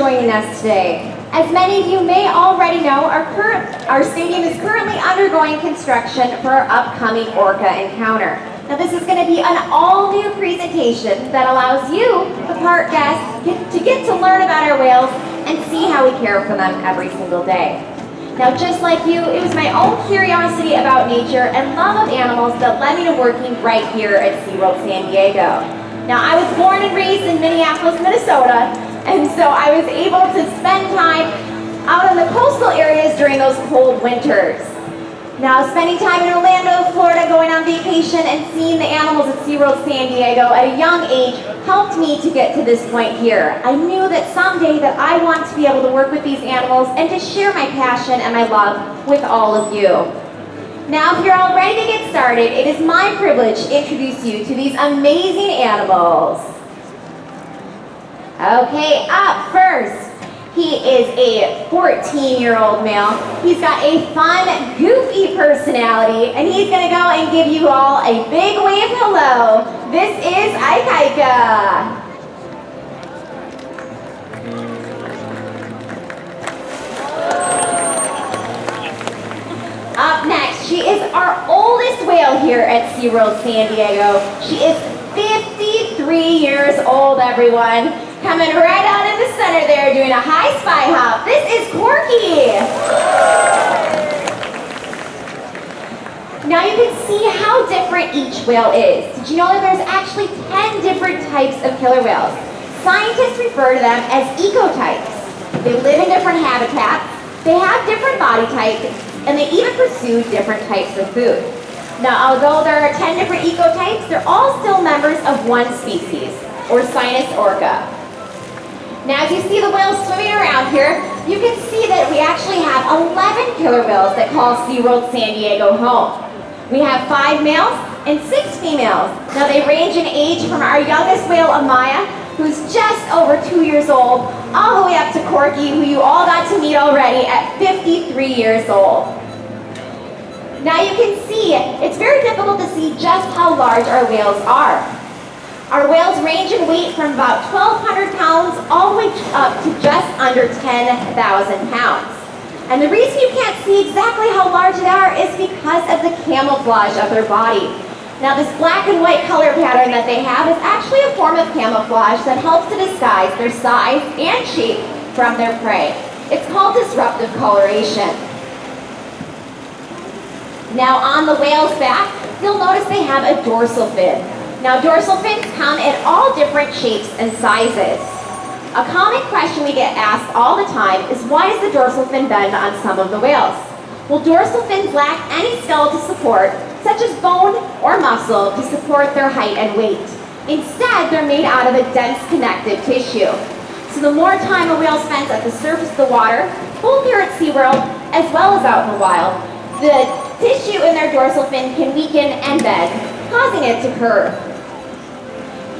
joining us today. As many of you may already know, our stadium is currently undergoing construction for our upcoming Orca Encounter. Now this is going to be an all-new presentation that allows you, the park guests, to get to learn about our whales and see how we care for them every single day. Now just like you, it was my own curiosity about nature and love of animals that led me to working right here at SeaWorld San Diego. Now I was born and raised in Minneapolis, Minnesota, and so I was able to spend time out in the coastal areas during those cold winters. Now spending time in Orlando, Florida, going on vacation and seeing the animals at SeaWorld San Diego at a young age helped me to get to this point here. I knew that someday that I wanted to be able to work with these animals and to share my passion and my love with all of you. Now, if you're all ready to get started, it is my privilege to introduce you to these amazing animals. Okay, up first, he is a 14-year-old male. He's got a fun, goofy personality, and he's gonna go and give you all a big wave hello. This is Ikaika. Up next, she is our oldest whale here at SeaWorld San Diego. She is 53 years old, everyone. Coming right out in the center there, doing a high spy hop. This is Corky. Now you can see how different each whale is. Did you know that there's actually 10 different types of killer whales? Scientists refer to them as ecotypes. They live in different habitats, they have different body types, and they even pursue different types of food. Now, although there are 10 different ecotypes, they're all still members of one species, Orcinus orca. Now, as you see the whales swimming around here, you can see that we actually have 11 killer whales that call SeaWorld San Diego home. We have 5 males and 6 females. Now, they range in age from our youngest whale, Amaya, who's just over 2 years old, all the way up to Corky, who you all got to meet already at 53 years old. Now you can see, it's very difficult to see just how large our whales are. Our whales range in weight from about 1,200 pounds all the way up to just under 10,000 pounds. And the reason you can't see exactly how large they are is because of the camouflage of their body. Now this black and white color pattern that they have is actually a form of camouflage that helps to disguise their size and shape from their prey. It's called disruptive coloration. Now on the whale's back, you'll notice they have a dorsal fin. Now dorsal fins come in all different shapes and sizes. A common question we get asked all the time is why does the dorsal fin bend on some of the whales? Well, dorsal fins lack any skeletal support, such as bone or muscle, to support their height and weight. Instead, they're made out of a dense connective tissue. So the more time a whale spends at the surface of the water, both here at SeaWorld as well as out in the wild, the tissue in their dorsal fin can weaken and bend, causing it to curve.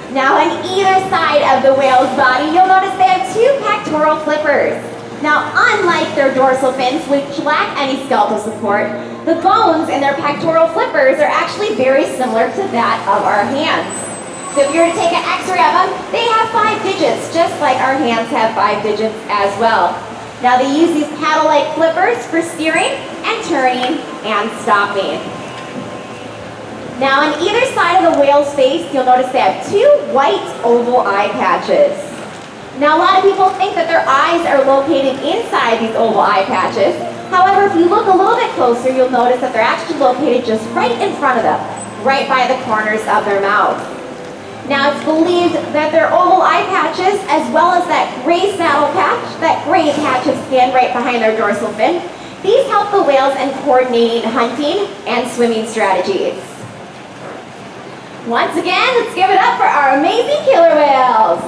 Now on either side of the whale's body, you'll notice they have 2 pectoral flippers. Now unlike their dorsal fins, which lack any skeletal support, the bones in their pectoral flippers are actually very similar to that of our hands. So if you were to take an x-ray of them, they have 5 digits, just like our hands have 5 digits as well. Now they use these paddle-like flippers for steering and turning and stopping. Now on either side of the whale's face, you'll notice they have 2 white oval eye patches. Now a lot of people think that their eyes are located inside these oval eye patches. However, if you look a little bit closer, you'll notice that they're actually located just right in front of them, right by the corners of their mouth. Now it's believed that their oval eye patches, as well as that gray saddle patch, that gray patch of skin right behind their dorsal fin, these help the whales in coordinating hunting and swimming strategies. Once again, let's give it up for our amazing killer whales.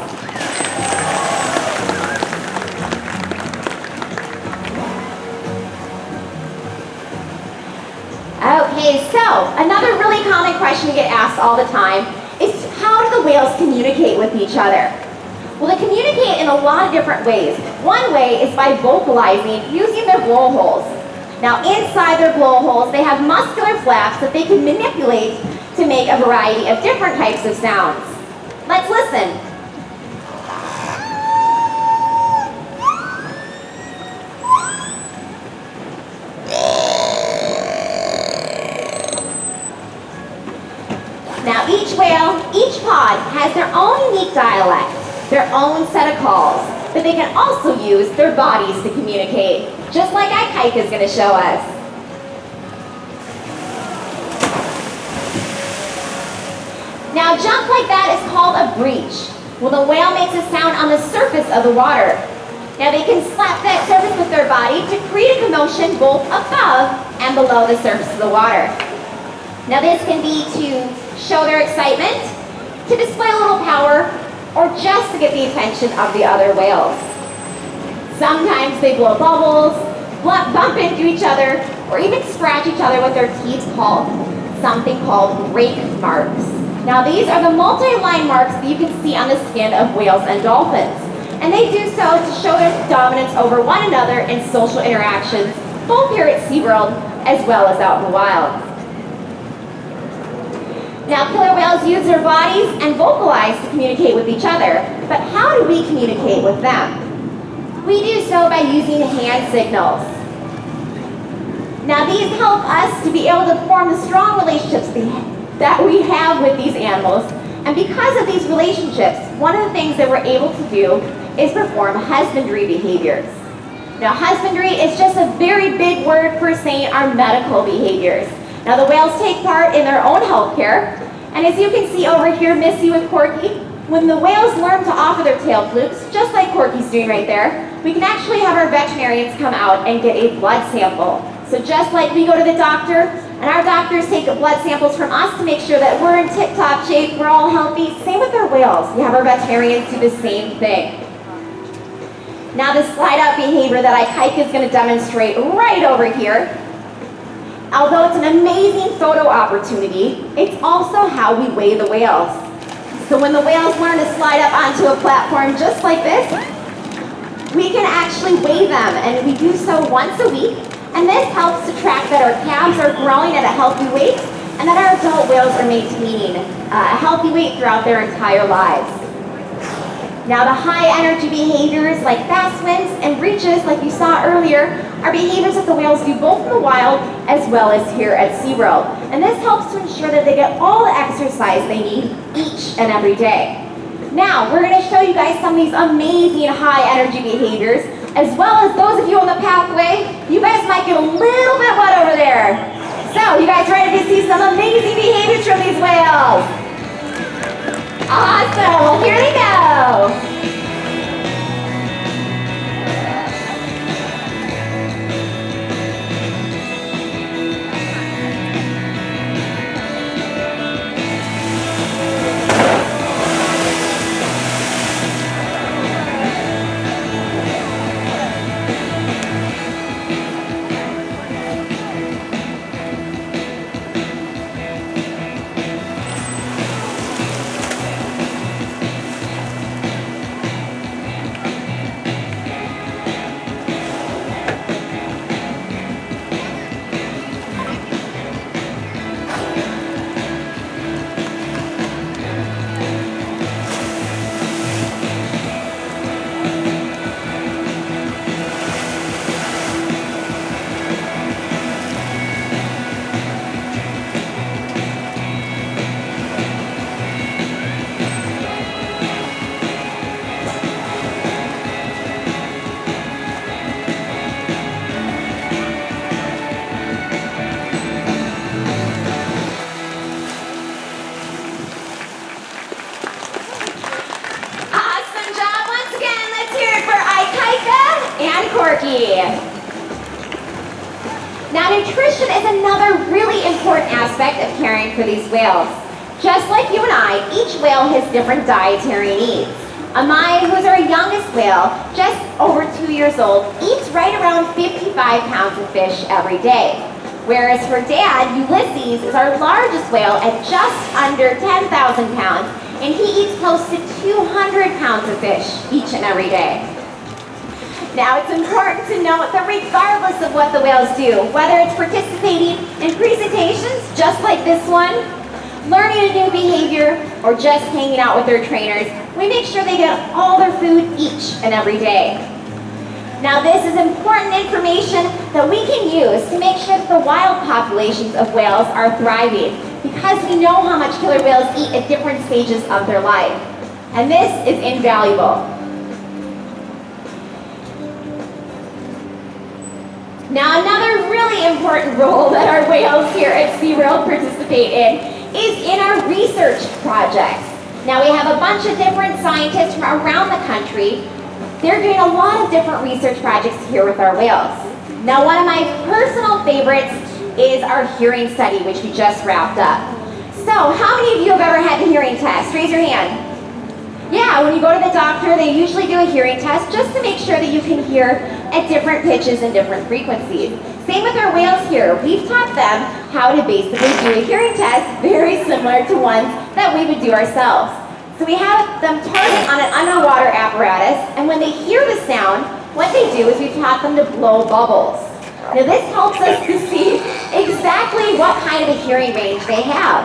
Okay, so another really common question we get asked all the time is how do the whales communicate with each other? Well, they communicate in a lot of different ways. One way is by vocalizing using their blowholes. Now inside their blowholes, they have muscular flaps that they can manipulate to make a variety of different types of sounds. Let's listen. whale, each pod has their own unique dialect, their own set of calls, but they can also use their bodies to communicate, just like Ikaika is going to show us. Now, a jump like that is called a breach. Well, the whale makes a sound on the surface of the water. Now, they can slap that surface with their body to create a commotion both above and below the surface of the water. Now, this can be to show their excitement, to display a little power, or just to get the attention of the other whales. Sometimes they blow bubbles, bump into each other, or even scratch each other with their teeth called something called rake marks. Now these are the multi-line marks that you can see on the skin of whales and dolphins. And they do so to show their dominance over one another in social interactions, both here at SeaWorld as well as out in the wild. Now, killer whales use their bodies and vocalize to communicate with each other, but how do we communicate with them? We do so by using hand signals. Now, these help us to be able to form the strong relationships that we have with these animals, and because of these relationships, one of the things that we're able to do is perform husbandry behaviors. Now, husbandry is just a very big word for saying our medical behaviors. Now, the whales take part in their own health care, and as you can see over here, Missy with Corky, when the whales learn to offer their tail flukes, just like Corky's doing right there, we can actually have our veterinarians come out and get a blood sample. So just like we go to the doctor, and our doctors take blood samples from us to make sure that we're in tip-top shape, we're all healthy, same with our whales. We have our veterinarians do the same thing. Now, the slide-out behavior that Ikaika is going to demonstrate right over here, although it's an amazing photo opportunity, it's also how we weigh the whales. So when the whales learn to slide up onto a platform just like this, we can actually weigh them, and we do so once a week, and this helps to track that our calves are growing at a healthy weight, and that our adult whales are maintaining a healthy weight throughout their entire lives. Now, the high energy behaviors like fast swims and breaches, like you saw earlier, are behaviors that the whales do both in the wild as well as here at SeaWorld. And this helps to ensure that they get all the exercise they need each and every day. Now, we're going to show you guys some of these amazing high energy behaviors, as well as those of you on the pathway. You guys might get a little bit wet over there. So, you guys ready to see some amazing behaviors from these whales? Awesome, well here they go. And Corky. Now, nutrition is another really important aspect of caring for these whales. Just like you and I, each whale has different dietary needs. Amaya, who's our youngest whale, just over 2 years old, eats right around 55 pounds of fish every day. Whereas her dad, Ulysses, is our largest whale at just under 10,000 pounds, and he eats close to 200 pounds of fish each and every day. Now, it's important to note that regardless of what the whales do, whether it's participating in presentations just like this one, learning a new behavior, or just hanging out with their trainers, we make sure they get all their food each and every day. Now, this is important information that we can use to make sure that the wild populations of whales are thriving. because we know how much killer whales eat at different stages of their life. And this is invaluable. Now, another really important role that our whales here at SeaWorld participate in is in our research projects. Now, we have a bunch of different scientists from around the country. They're doing a lot of different research projects here with our whales. Now, one of my personal favorites is our hearing study, which we just wrapped up. So, how many of you have ever had a hearing test? Raise your hand. Yeah, when you go to the doctor, they usually do a hearing test just to make sure that you can hear at different pitches and different frequencies. Same with our whales here. We've taught them how to basically do a hearing test very similar to ones that we would do ourselves. So we have them target on an underwater apparatus, and when they hear the sound, what they do is we've taught them to blow bubbles. Now this helps us to see exactly what kind of a hearing range they have.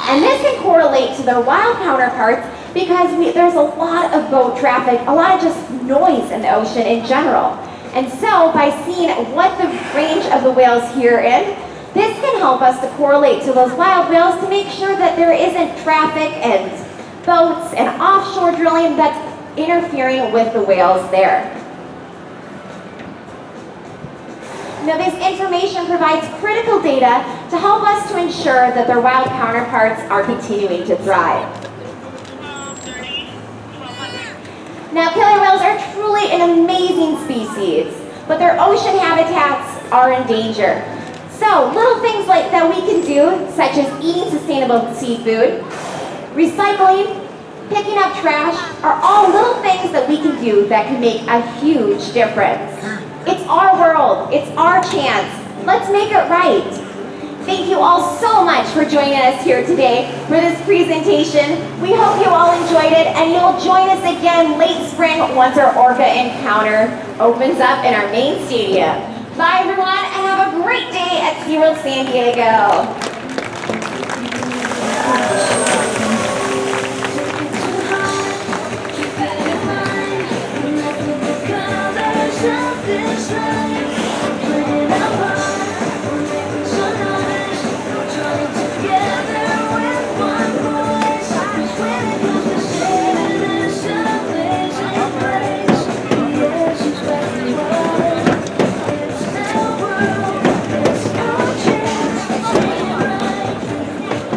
And this can correlate to their wild counterparts because there's a lot of boat traffic, a lot of just noise in the ocean in general. And so by seeing what the range of the whales hear in, this can help us to correlate to those wild whales to make sure that there isn't traffic and boats and offshore drilling that's interfering with the whales there. Now this information provides critical data to help us to ensure that their wild counterparts are continuing to thrive. Now killer whales are truly an amazing species, but their ocean habitats are in danger. So little things like that we can do, such as eating sustainable seafood, recycling, picking up trash, are all little things that we can do that can make a huge difference. It's our world, it's our chance. Let's make it right. Thank you all so much for joining us here today for this presentation. We hope you all enjoyed it, and you'll join us again late spring once our Orca Encounter opens up in our main stadium. Bye everyone, and have a great day at SeaWorld San Diego.